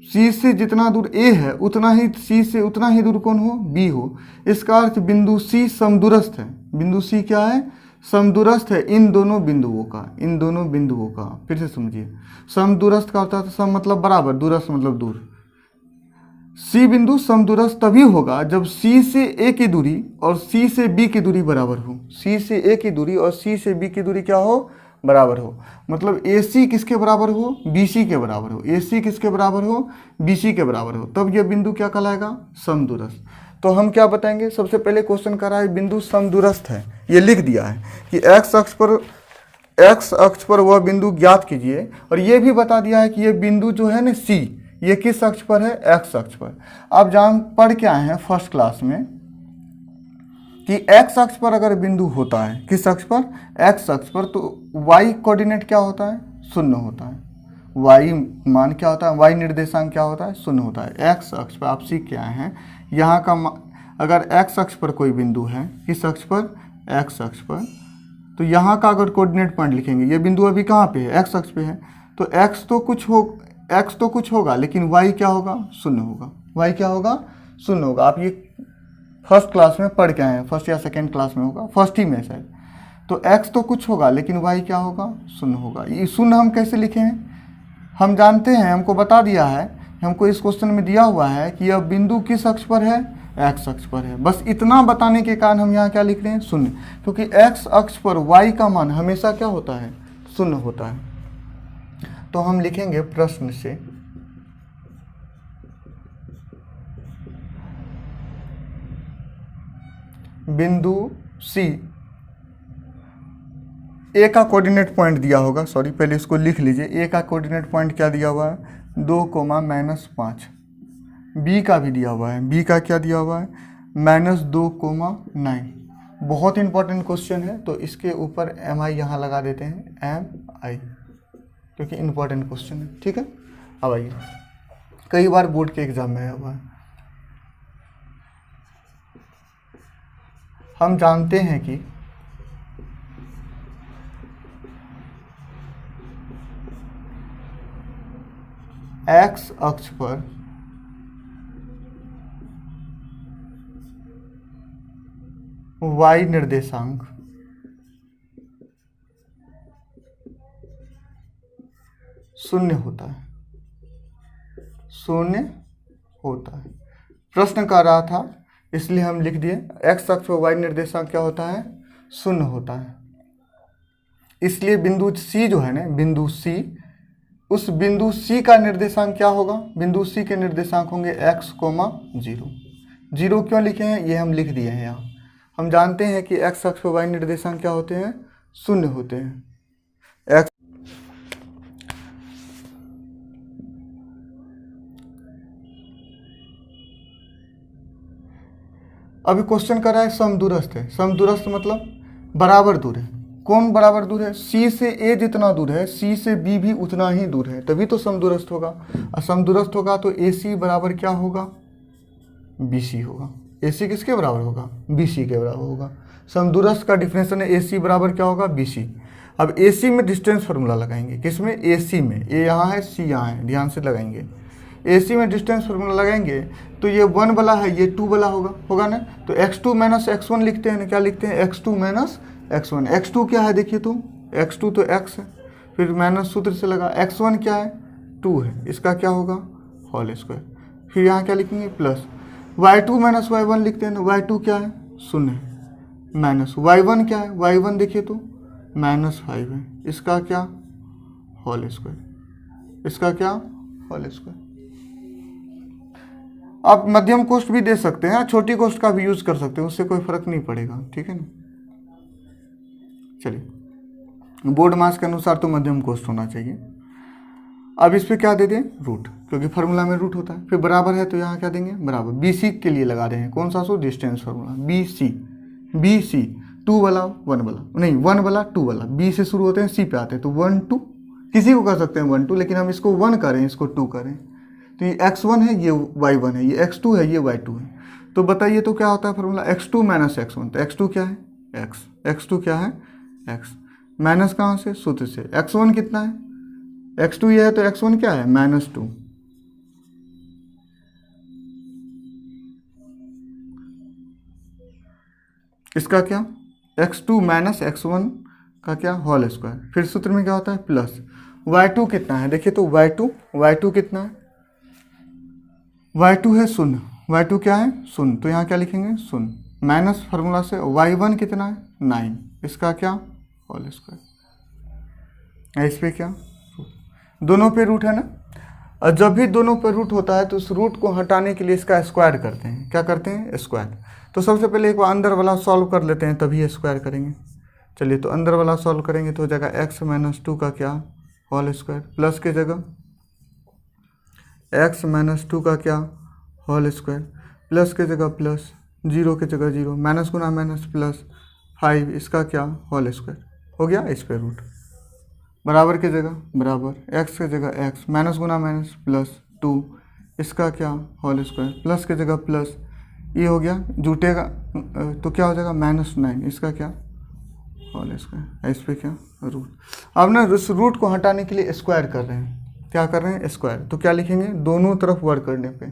सी से जितना दूर ए है उतना ही सी से उतना ही दूर कौन हो, बी हो। इसका अर्थ बिंदु सी समदूरस्थ है। बिंदु सी क्या है, समदूरस्थ है इन दोनों बिंदुओं का, इन दोनों बिंदुओं का। फिर से समझिए, समदूरस्थ का होता है सम मतलब बराबर, दूरस्थ मतलब दूर। सी बिंदु समदूरस्थ तभी होगा जब सी से ए की दूरी और सी से बी की दूरी बराबर हो। सी से ए की दूरी और सी से बी की दूरी क्या हो, बराबर हो। मतलब ए सी किसके बराबर हो, बी सी के बराबर हो। ए सी किसके बराबर हो, बी सी के बराबर हो, तब यह बिंदु क्या कहलाएगा, समदूरस्थ। तो हम क्या बताएंगे, सबसे पहले क्वेश्चन कर रहा है बिंदु समदूरस्थ है, ये लिख दिया है कि एक्स अक्ष पर वह बिंदु ज्ञात कीजिए, और ये भी बता दिया है कि ये बिंदु जो है ना सी, ये किस अक्ष पर है, एक्स अक्ष पर। आप जान पढ़ के आए हैं फर्स्ट क्लास में कि एक्स अक्ष पर अगर बिंदु होता है, किस अक्ष पर, एक्स अक्ष पर, तो वाई कोऑर्डिनेट क्या होता है, 0 होता है। वाई मान क्या होता है, वाई निर्देशांक क्या होता है, 0 होता है। एक्स अक्ष पर आप सीख के आए हैं, यहाँ का अगर एक्स अक्ष पर कोई बिंदु है, किस अक्ष पर, एक्स अक्ष पर, तो यहाँ का अगर कोऑर्डिनेट पॉइंट लिखेंगे, ये बिंदु अभी कहाँ पे है, एक्स अक्ष पे है, तो एक्स तो कुछ होगा लेकिन वाई क्या होगा, 0 होगा। वाई क्या होगा, 0 होगा। आप ये फर्स्ट क्लास में पढ़ के आए हैं, फर्स्ट या सेकेंड क्लास में होगा, फर्स्ट ही में शायद। तो एक्स तो कुछ होगा लेकिन वाई क्या होगा, 0 होगा। ये 0 हम कैसे लिखे हैं, हम जानते हैं, हमको बता दिया है, हमको इस क्वेश्चन में दिया हुआ है कि यह बिंदु किस अक्ष पर है, एक्स अक्ष पर है। बस इतना बताने के कारण हम यहाँ क्या लिख रहे हैं, 0, क्योंकि एक्स अक्ष पर वाई का मान हमेशा क्या होता है, 0 होता है। तो हम लिखेंगे प्रश्न से बिंदु सी, ए का कोऑर्डिनेट पॉइंट दिया होगा, सॉरी पहले इसको लिख लीजिए। ए का कोऑर्डिनेट पॉइंट क्या दिया हुआ है, 2,-5। बी का भी दिया हुआ है, बी का क्या दिया हुआ है, -2,9। बहुत इंपॉर्टेंट क्वेश्चन है, तो इसके ऊपर MI यहाँ लगा देते हैं, MI, क्योंकि इंपॉर्टेंट क्वेश्चन है, ठीक है। अब आइए, कई बार बोर्ड के एग्जाम में आया हुआ है। हम जानते हैं कि x अक्ष पर y निर्देशांक शून्य होता है, शून्य होता है। प्रश्न कर रहा था इसलिए हम लिख दिए x अक्ष पर y निर्देशांक क्या होता है, शून्य होता है। इसलिए बिंदु C जो है ना, बिंदु C, उस बिंदु C का निर्देशांक क्या होगा, बिंदु C के निर्देशांक होंगे x, 0। 0 क्यों लिखे हैं ये हम लिख दिए हैं यहाँ। हम जानते हैं कि x अक्ष पर y निर्देशांक क्या होते हैं, शून्य होते हैं। x अभी क्वेश्चन कर रहा है समदूरस्थ है। समदूरस्थ मतलब बराबर दूर है। कौन बराबर दूर है, C से A जितना दूर है C से B भी उतना ही दूर है, तभी तो समदूरस्थ होगा। और समदूरस्थ होगा तो AC बराबर क्या होगा, BC होगा। AC किसके बराबर होगा, BC के बराबर होगा। समदूरस्थ का डिफिनेशन है AC बराबर क्या होगा, BC। अब AC में डिस्टेंस फार्मूला लगाएंगे, किसमें, AC में। A यहाँ है, C यहाँ है, ध्यान से लगाएंगे। AC में डिस्टेंस फार्मूला लगाएंगे तो ये 1 वाला है, ये 2 वाला होगा ना। तो x2 माइनस x1 लिखते हैं ना, क्या लिखते हैं, x2 माइनस x1। x2 क्या है देखिए तो, x2 तो x है, फिर माइनस सूत्र से लगा। x1 क्या है, 2 है, इसका क्या होगा, होल स्क्वायर। फिर यहाँ क्या लिखेंगे, प्लस y2 माइनस y1 लिखते हैं ना। y2 क्या है, 0 है, माइनस y1 क्या है, y1 देखिए तो -5 है, इसका क्या, होल स्क्वायर, इसका क्या, होल स्क्वायर। आप मध्यम कोष्ठ भी दे सकते हैं, छोटी कोष्ठ का भी यूज कर सकते हैं, उससे कोई फर्क नहीं पड़ेगा, ठीक है ना। चलिए, बोर्ड मास के अनुसार तो मध्यम कोष्ठ होना चाहिए। अब इस पे क्या दे दें, रूट, क्योंकि फार्मूला में रूट होता है। फिर बराबर है तो यहाँ क्या देंगे, बराबर। BC के लिए लगा रहे हैं, कौन सा सो, डिस्टेंस फार्मूला। BC 2 वाला 1 वाला नहीं, 1 वाला 2 वाला, B से शुरू होते हैं C पे आते हैं, तो 1 2, किसी को कर सकते हैं 1 2, लेकिन हम इसको 1 करें, इसको 2 करें, तो ये x1 है, ये y1 है, ये x2 है, ये y2 है। तो बताइए तो क्या होता है फार्मूला, x2 माइनस x1। तो x2 क्या है, x, x2 क्या है, x, माइनस कहाँ से, सूत्र से। x1 कितना है, x2 ये है, तो x1 क्या है, -2। इसका क्या, x2 माइनस x1 का क्या, होल स्क्वायर। फिर सूत्र में क्या होता है, प्लस y2 कितना है, देखिए तो y2 कितना है, y2 है 0, y2 क्या है, 0, तो यहाँ क्या लिखेंगे, 0, माइनस फार्मूला से y1 कितना है, 9, इसका क्या, होल स्क्वायर। इस पे क्या, दोनों पे रूट है ना। और जब भी दोनों पे रूट होता है तो उस रूट को हटाने के लिए इसका स्क्वायर करते हैं। क्या करते हैं, स्क्वायर। तो सबसे पहले एक बार अंदर वाला सॉल्व कर लेते हैं, तभी स्क्वायर करेंगे। चलिए, तो अंदर वाला सॉल्व करेंगे तो हो जाएगा x माइनस 2 का क्या, होल स्क्वायर, प्लस के जगह x माइनस 2 का क्या, होल स्क्वायर, प्लस के जगह प्लस, 0 के जगह 0, माइनस गुना माइनस प्लस 5, इसका क्या, होल स्क्वायर। हो गया इस पे रूट, बराबर के जगह बराबर, x के जगह x, माइनस गुना माइनस प्लस 2, इसका क्या, होल स्क्वायर, प्लस के जगह प्लस, ये हो गया, जुटेगा तो क्या हो जाएगा, -9, इसका क्या, होल स्क्वायर। इस पे क्या, रूट। अब ना इस रूट को हटाने के लिए स्क्वायर कर रहे हैं, क्या कर रहे हैं, स्क्वायर। तो क्या लिखेंगे, दोनों तरफ वर्क करने पे,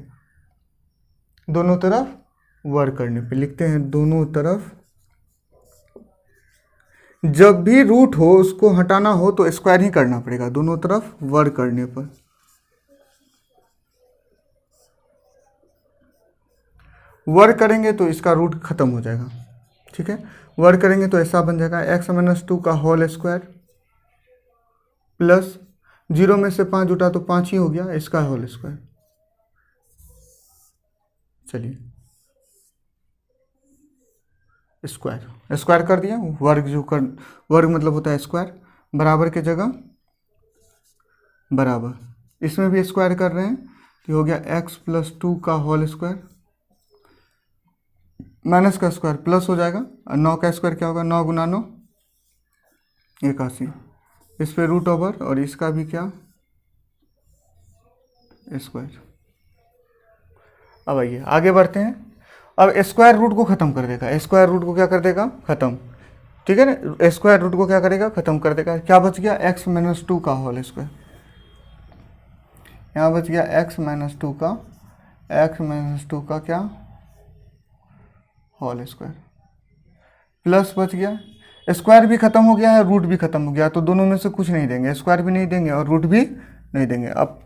दोनों तरफ वर्क करने पे लिखते हैं, दोनों तरफ जब भी रूट हो उसको हटाना हो तो स्क्वायर ही करना पड़ेगा, दोनों तरफ वर्क करने पर। वर्क करेंगे तो इसका रूट खत्म हो जाएगा, ठीक है। वर्क करेंगे तो ऐसा बन जाएगा x माइनस 2 का होल स्क्वायर प्लस 0 में से 5 उठा तो 5 ही हो गया, इसका होल स्क्वायर। चलिए, स्क्वायर स्क्वायर कर दिया, वर्ग जो कर, वर्ग मतलब होता है स्क्वायर, बराबर के जगह बराबर, इसमें भी स्क्वायर कर रहे हैं तो हो गया x प्लस 2 का होल स्क्वायर, माइनस का स्क्वायर प्लस हो जाएगा, और 9 का स्क्वायर क्या होगा, 9 गुना 9 81, इस पे रूट ओवर, और इसका भी क्या, स्क्वायर। अब आइए आगे बढ़ते हैं, अब स्क्वायर रूट को ख़त्म कर देगा, स्क्वायर रूट को क्या कर देगा, ख़त्म, ठीक है ना, स्क्वायर रूट को क्या करेगा, ख़त्म कर देगा। क्या बच गया, x माइनस 2 का होल स्क्वायर, यहाँ बच गया x माइनस 2 का, x माइनस 2 का क्या होल स्क्वायर, प्लस बच गया, स्क्वायर भी खत्म हो गया है, रूट भी खत्म हो गया, तो दोनों में से कुछ नहीं देंगे, स्क्वायर भी नहीं देंगे और रूट भी नहीं देंगे। अब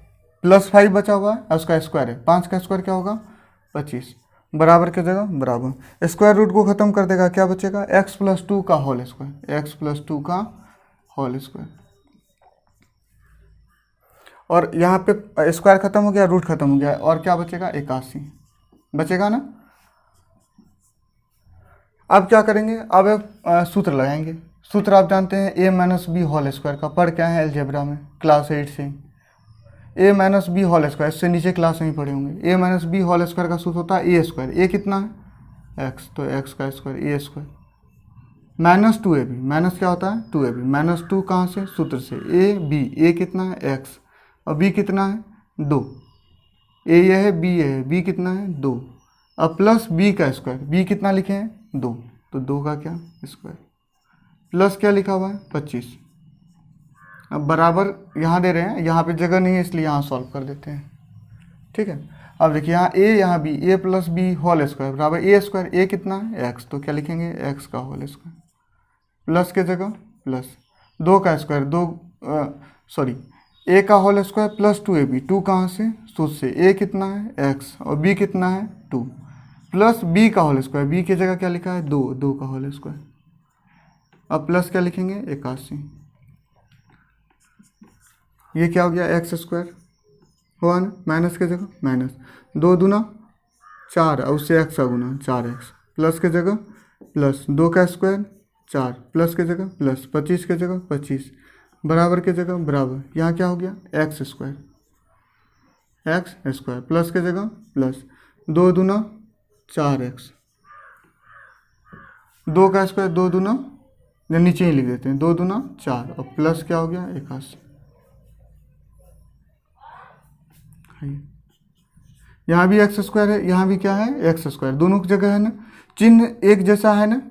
प्लस 5 बचा हुआ है, उसका स्क्वायर है, 5 का स्क्वायर क्या होगा 25, बराबर की जगह बराबर, स्क्वायर रूट को खत्म कर देगा, क्या बचेगा x प्लस 2 का होल स्क्वायर, x प्लस 2 का होल स्क्वायर। और यहाँ पे स्क्वायर खत्म हो गया, रूट खत्म हो गया, और क्या बचेगा 81 बचेगा ना। अब क्या करेंगे, अब सूत्र लगाएंगे। सूत्र आप जानते हैं a minus B whole square का, पढ़ क्या है अलजेब्रा में क्लास 8 से, a minus B whole square, इससे नीचे क्लास में ही पढ़े होंगे। a minus B whole square का सूत्र होता है ए स्क्वायर, ए कितना है x, तो x का स्क्वायर ए स्क्वायर, माइनस 2ab, माइनस क्या होता है 2ab, माइनस 2 कहाँ से, सूत्र से, ए बी, ए कितना है x और b कितना है 2, a ये है b ये है, b कितना है 2, अब प्लस b का स्क्वायर, b कितना लिखे हैं 2, तो 2 का क्या स्क्वायर, प्लस क्या लिखा हुआ है 25। अब बराबर यहाँ दे रहे हैं, यहाँ पे जगह नहीं है इसलिए यहाँ सॉल्व कर देते हैं, ठीक है। अब देखिए यहाँ a यहाँ b, a plus B whole square बराबर ए स्क्वायर, a कितना है x, तो क्या लिखेंगे x का होल स्क्वायर, प्लस के जगह प्लस 2 का स्क्वायर, a का होल स्क्वायर प्लस 2ab, 2 कहाँ से सूत्र से, a कितना है x और b कितना है 2, प्लस b का होल स्क्वायर, b की जगह क्या लिखा है 2, 2 का होल स्क्वायर, अब प्लस क्या लिखेंगे 81, ये क्या हो गया एक्स स्क्वायर हुआ ना, माइनस की जगह माइनस, 2 दूना 4 और उससे एक्स का गुना 4x, प्लस की जगह प्लस 2 का स्क्वायर 4, प्लस की जगह प्लस 25 की जगह 25, बराबर की जगह बराबर, यहाँ क्या हो गया एक्स स्क्वायर, प्लस की जगह प्लस 2 दूना 4x, 2 का स्क्वायर 2 दूना, नीचे ही लिख देते हैं 2 दूना 4 और प्लस क्या हो गया 81। यहाँ भी एक्स स्क्वायर है, यहाँ भी क्या है एक्स स्क्वायर, दोनों की जगह है ना, चिन्ह एक जैसा है ना,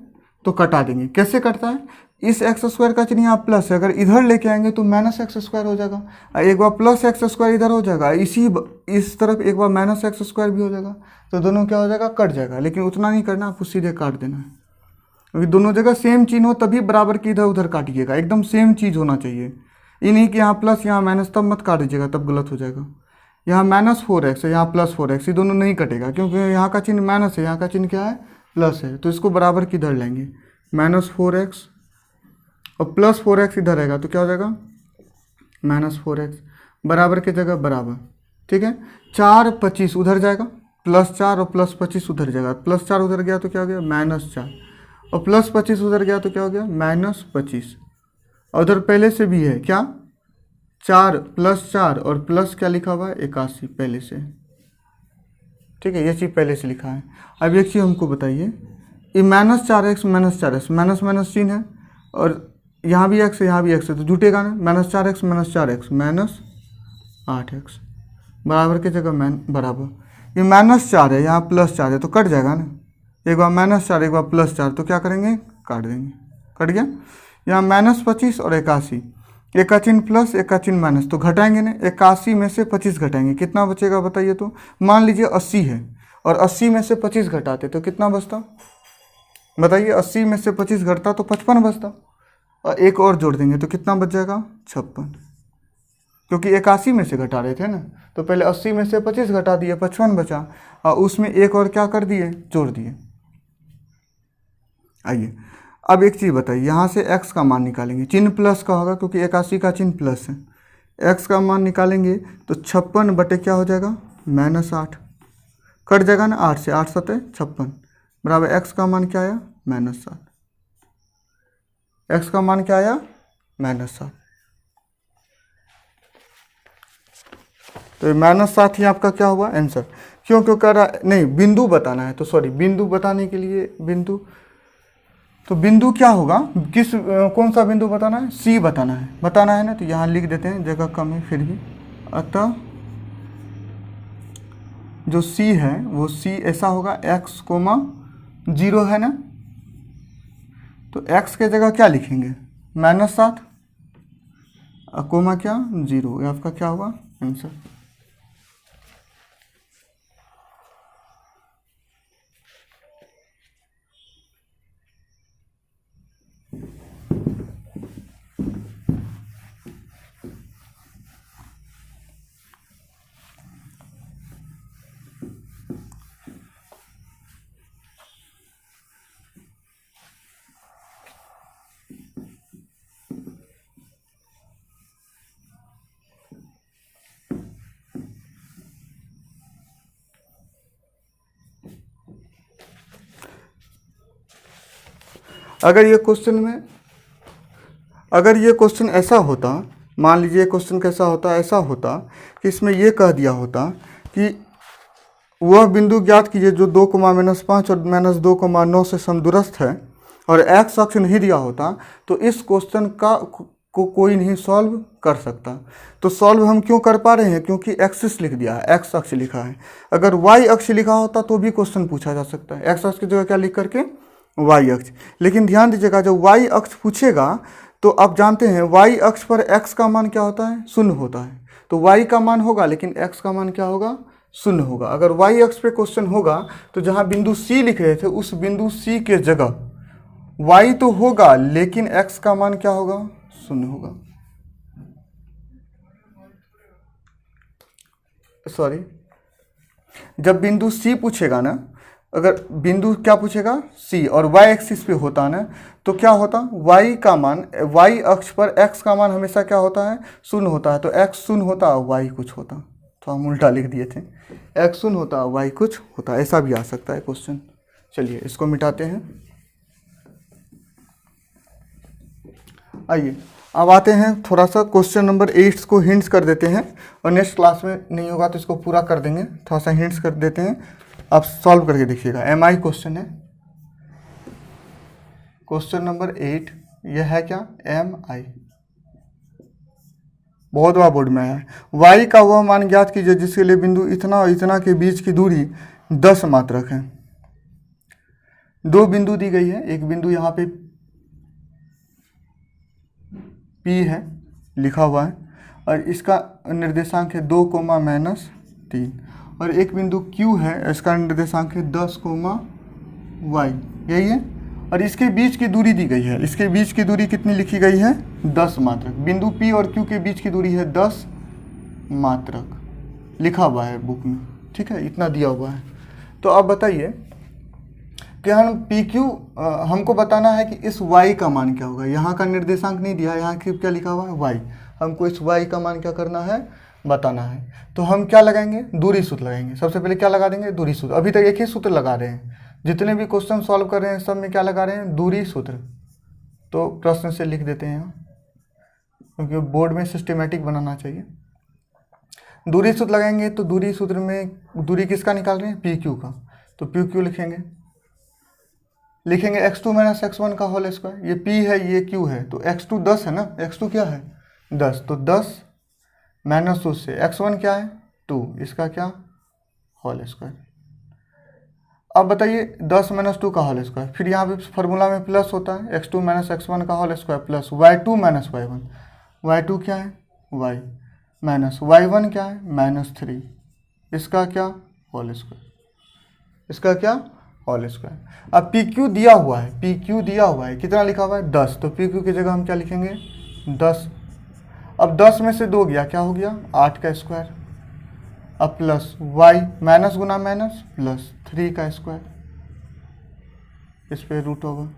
तो कटा देंगे। कैसे कटता है, इस एक्स स्क्वायर का चिन्ह यहाँ प्लस है, अगर इधर लेके आएंगे तो माइनस एक्स स्क्वायर हो जाएगा, एक बार प्लस एक्स स्क्वायर इधर हो जाएगा, इस तरफ एक बार माइनस एक्स स्क्वायर भी हो जाएगा, तो दोनों क्या हो जाएगा कट जाएगा। लेकिन उतना नहीं करना, आपको सीधे काट देना है, क्योंकि दोनों जगह सेम चिन्ह हो तभी बराबर की इधर उधर काटिएगा, एकदम सेम चीज़ होना चाहिए। ये नहीं कि यहाँ प्लस यहाँ माइनस तब मत काट दीजिएगा, तब गलत हो जाएगा। यहाँ माइनस 4x है, यहाँ प्लस 4x, ये दोनों नहीं कटेगा, क्योंकि यहाँ का चिन्ह माइनस है, यहाँ का चिन्ह क्या है प्लस है, तो इसको बराबर की इधर लेंगे, माइनस 4x और प्लस 4x इधर रहेगा, तो क्या हो जाएगा माइनस 4x, बराबर की जगह बराबर, ठीक है। 4 25 उधर जाएगा, प्लस 4 और प्लस 25 उधर जाएगा, प्लस 4 उधर गया तो क्या हो गया माइनस 4 और प्लस 25 उधर गया तो क्या हो गया माइनस 25, और उधर पहले से भी है क्या 4 प्लस 4 और प्लस क्या लिखा हुआ है 81 पहले से, ठीक है, ये चीज़ पहले से लिखा है। अब एक चीज़ हमको बताइए, ये minus 4x minus 4x, minus minus चिन्ह है और यहाँ भी x है यहाँ भी x है, तो जुटेगा ना, माइनस 4x माइनस 8x, बराबर की जगह बराबर, ये माइनस 4 है यहाँ प्लस 4 है, तो कट जाएगा ना, एक बार माइनस 4 एक बार प्लस 4, तो क्या करेंगे काट देंगे, कट गया। यहाँ माइनस 25 और 81, एक का चिन्ह प्लस एक का चिन्ह माइनस, तो घटाएंगे ना, 81 में से 25 घटाएंगे, कितना बचेगा बताइए। तो मान लीजिए 80 है और 80 में से 25 घटाते तो कितना बचता बताइए, 80 में से 25 घटता तो 55 बचता, और एक और जोड़ देंगे तो कितना बच जाएगा 56, क्योंकि 81 में से घटा रहे थे ना, तो पहले 80 में से 25 घटा दिए 55 बचा, और उसमें एक और क्या कर दिए जोड़ दिए। आइए अब एक चीज़ बताइए, यहाँ से x का मान निकालेंगे, चिन्ह प्लस का होगा क्योंकि 81 का चिन्ह प्लस है, x का मान निकालेंगे तो 56 बटे क्या हो जाएगा माइनस 8, कट जाएगा ना 8 से, 8 सते 56 बराबर x का मान क्या आया माइनस 7, x का मान क्या आया माइनस 7, तो माइनस 7 ही आपका क्या हुआ आंसर। क्यों क्यों कर रहा नहीं, बिंदु बताना है, तो सॉरी बिंदु बताने के लिए बिंदु, तो बिंदु क्या होगा, कौन सा बिंदु बताना है, सी बताना है ना, तो यहाँ लिख देते हैं, जगह कम है फिर भी, अतः जो सी है वो सी ऐसा होगा x कोमा 0 है ना, तो x के जगह क्या लिखेंगे -7 कोमा क्या 0, ये आपका क्या होगा आंसर। अगर ये क्वेश्चन ऐसा होता, मान लीजिए क्वेश्चन कैसा होता, ऐसा होता कि इसमें ये कह दिया होता कि वह बिंदु ज्ञात कीजिए जो 2,-5 और -2,9 से समदूरस्थ है और x अक्ष नहीं दिया होता, तो इस क्वेश्चन को कोई नहीं सॉल्व कर सकता। तो सॉल्व हम क्यों कर पा रहे हैं, क्योंकि एक्सिस लिख दिया है, x अक्ष लिखा है। अगर y अक्ष लिखा होता तो भी क्वेश्चन पूछा जा सकता है, x अक्ष की जगह क्या लिख करके y अक्ष। लेकिन ध्यान दीजिएगा, जब y अक्ष पूछेगा तो आप जानते हैं y अक्ष पर x का मान क्या होता है, 0 होता है। तो y का मान होगा लेकिन x का मान क्या होगा, 0 होगा। अगर y अक्ष पे क्वेश्चन होगा तो जहां बिंदु C लिख रहे थे उस बिंदु C के जगह y तो होगा लेकिन x का मान क्या होगा, 0 होगा। सॉरी, जब बिंदु C पूछेगा ना, अगर बिंदु क्या पूछेगा C और y एक्सिस पे होता ना, तो क्या होता, y का मान, y अक्ष पर x का मान हमेशा क्या होता है, 0 होता है। तो x 0 होता है, y कुछ होता, तो हम उल्टा लिख दिए थे, x 0 होता है, y कुछ होता, ऐसा भी आ सकता है क्वेश्चन। चलिए इसको मिटाते हैं। आइए अब आते हैं थोड़ा सा क्वेश्चन नंबर 8 को हिंट्स कर देते हैं, और नेक्स्ट क्लास में नहीं होगा तो इसको पूरा कर देंगे। थोड़ा सा हिंट्स कर देते हैं, आप सॉल्व करके देखिएगा। MI क्वेश्चन है, क्वेश्चन नंबर 8, यह है क्या, MI, बहुत बार बोर्ड में है। y का वह मान ज्ञात कीजिए जिसके लिए बिंदु इतना और इतना के बीच की दूरी 10 मात्रक है। दो बिंदु दी गई है, एक बिंदु यहाँ पे P है लिखा हुआ है और इसका निर्देशांक है 2,-3, और एक बिंदु Q है, इसका निर्देशांक है 10,y, यही है। और इसके बीच की दूरी दी गई है, इसके बीच की दूरी कितनी लिखी गई है, 10 मात्रक। बिंदु P और Q के बीच की दूरी है 10 मात्रक, लिखा हुआ है बुक में, ठीक है, इतना दिया हुआ है। तो अब बताइए कि हम PQ, हमको बताना है कि इस y का मान क्या होगा। यहाँ का निर्देशांक नहीं दिया, यहाँ क्या लिखा हुआ है, y। हमको इस y का मान क्या करना है, बताना है। तो हम क्या लगाएंगे, दूरी सूत्र लगाएंगे। सबसे पहले क्या लगा देंगे, दूरी सूत्र। अभी तक एक ही सूत्र लगा रहे हैं, जितने भी क्वेश्चन सॉल्व कर रहे हैं सब में क्या लगा रहे हैं, दूरी सूत्र। तो प्रश्न से लिख देते हैं यहाँ, क्योंकि बोर्ड में सिस्टमेटिक बनाना चाहिए। दूरी सूत्र लगाएंगे तो दूरी सूत्र में दूरी किसका निकाल रहे हैं, PQ का। तो PQ लिखेंगे x2 - x1 का होल स्क्वायर। ये P है, ये Q है, तो x2 10 है ना, x2 क्या है 10, तो 10 - 2 से x1 क्या है 2, इसका क्या होल स्क्वायर। अब बताइए 10 - 2 का होल स्क्वायर, फिर यहाँ पे फार्मूला में प्लस होता है, x2 - x1 का whole square plus y2 - y1। y2 क्या है y, माइनस y1 क्या है -3, इसका क्या होल स्क्वायर, इसका क्या होल स्क्वायर। अब PQ दिया हुआ है, PQ दिया हुआ है, कितना लिखा हुआ है 10, तो PQ की जगह हम क्या लिखेंगे 10। अब 10 में से 2 गया, क्या हो गया 8 का स्क्वायर। अब प्लस y, माइनस गुना माइनस प्लस 3 का स्क्वायर, इस पे रूट होगा।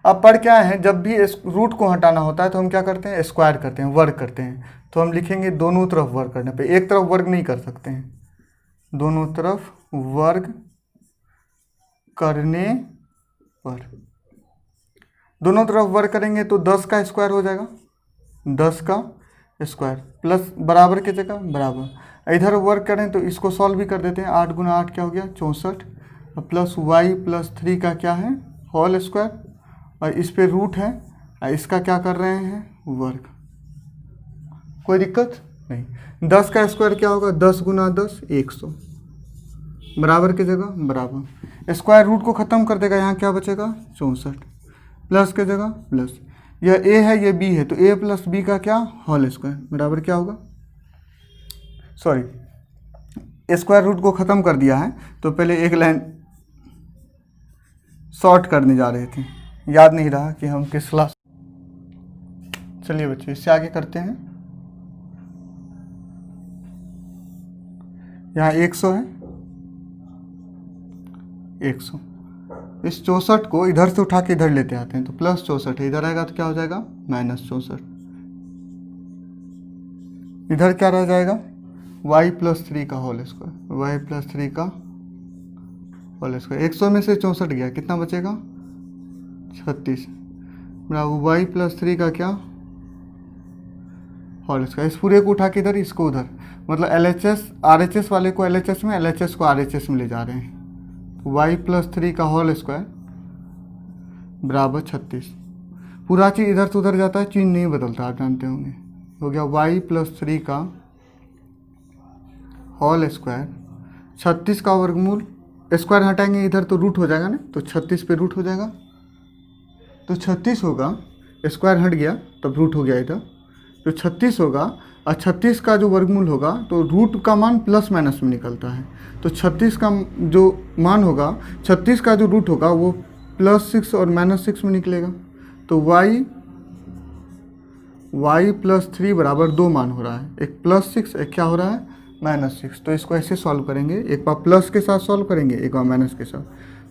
अब पर क्या है, जब भी रूट को हटाना होता है तो हम क्या करते हैं, स्क्वायर करते हैं, वर्ग करते हैं। तो हम लिखेंगे दोनों तरफ वर्ग करने पे, एक तरफ वर्ग नहीं कर सकते हैं, दोनों तरफ वर्ग करने पर। दोनों तरफ वर्ग करेंगे तो 10 का स्क्वायर हो जाएगा, 10 का स्क्वायर प्लस बराबर की जगह बराबर। इधर वर्ग करें तो इसको सॉल्व भी कर देते हैं, 8 गुना 8 क्या हो गया 64, प्लस y + 3 का क्या है होल स्क्वायर, और इस पे रूट है, इसका क्या कर रहे हैं वर्ग। कोई दिक्कत नहीं। 10 का स्क्वायर क्या होगा, 10 गुना 10 100, बराबर की जगह बराबर, स्क्वायर रूट को ख़त्म कर देगा, यहाँ क्या बचेगा 64, प्लस की जगह प्लस, यह ए है ये बी है तो ए प्लस बी का क्या होल स्क्वायर, बराबर क्या होगा, सॉरी स्क्वायर रूट को ख़त्म कर दिया है तो पहले एक लाइन शॉर्ट करने जा रहे थे, याद नहीं रहा कि हम किस क्लास। चलिए बच्चों इससे आगे करते हैं। यहाँ 100 है, 100, इस 64 को इधर से उठा के इधर लेते आते हैं तो प्लस 64 है, इधर आएगा तो क्या हो जाएगा -64, इधर क्या रह जाएगा y+3 का होल स्क्वायर, y+3 का होल स्क्वायर, 100 में से 64 गया, कितना बचेगा 36, बराबर y+3 का क्या होल स्क्वायर, इस पूरे को उठा के इधर इसको उधर, मतलब LHS RHS वाले को LHS में, LHS को RHS में ले जा रहे हैं, तो y+3 का होल स्क्वायर बराबर 36, पूरा चीज़ इधर से उधर जाता है, चिन्ह नहीं बदलता, आप जानते होंगे, हो गया y+3 का होल स्क्वायर, 36 का वर्गमूल, स्क्वायर हटाएंगे इधर तो रूट हो जाएगा ना, तो 36 पे रूट हो जाएगा, तो 36 होगा, स्क्वायर हट गया तब रूट हो गया इधर, तो 36 होगा, और 36 का जो वर्गमूल होगा तो रूट का मान प्लस माइनस में निकलता है, तो 36 का जो मान होगा, 36 का जो रूट होगा वो +6 और -6 में निकलेगा, तो y+3 बराबर 2 मान हो रहा है, एक +6 एक क्या हो रहा है -6, तो इसको ऐसे सॉल्व करेंगे, एक बार प्लस के साथ सॉल्व करेंगे एक बार माइनस के साथ,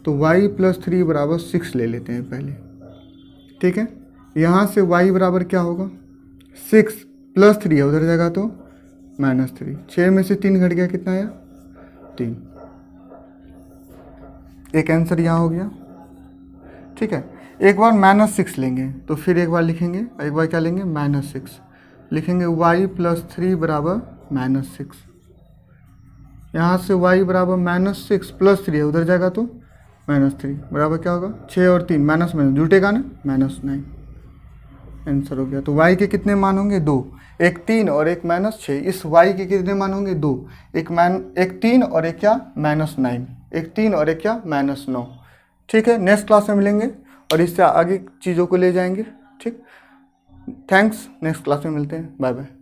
तो y+3 बराबर 6 ले लेते हैं पहले, ठीक है, यहाँ से y बराबर क्या होगा 6 +3 है उधर जाएगा तो -3, 6 में से 3 घट गया, कितना आया 3, एक आंसर यहाँ हो गया, ठीक है। एक बार -6 लेंगे तो फिर एक बार लिखेंगे, एक बार क्या लेंगे -6 लिखेंगे, y+3 बराबर -6, यहाँ से y बराबर -6 +3 है उधर जाएगा तो -3, बराबर क्या होगा 6 और 3 माइनस में जुटेगा ना -9, आंसर हो गया। तो y के कितने मान होंगे 2, एक 3 और एक -6, इस y के कितने मान होंगे 2, एक 3 और एक क्या -9, एक 3 और एक क्या -9, ठीक है। नेक्स्ट क्लास में मिलेंगे और इससे आगे चीज़ों को ले जाएंगे, ठीक। थैंक्स, नेक्स्ट क्लास में मिलते हैं, बाय बाय।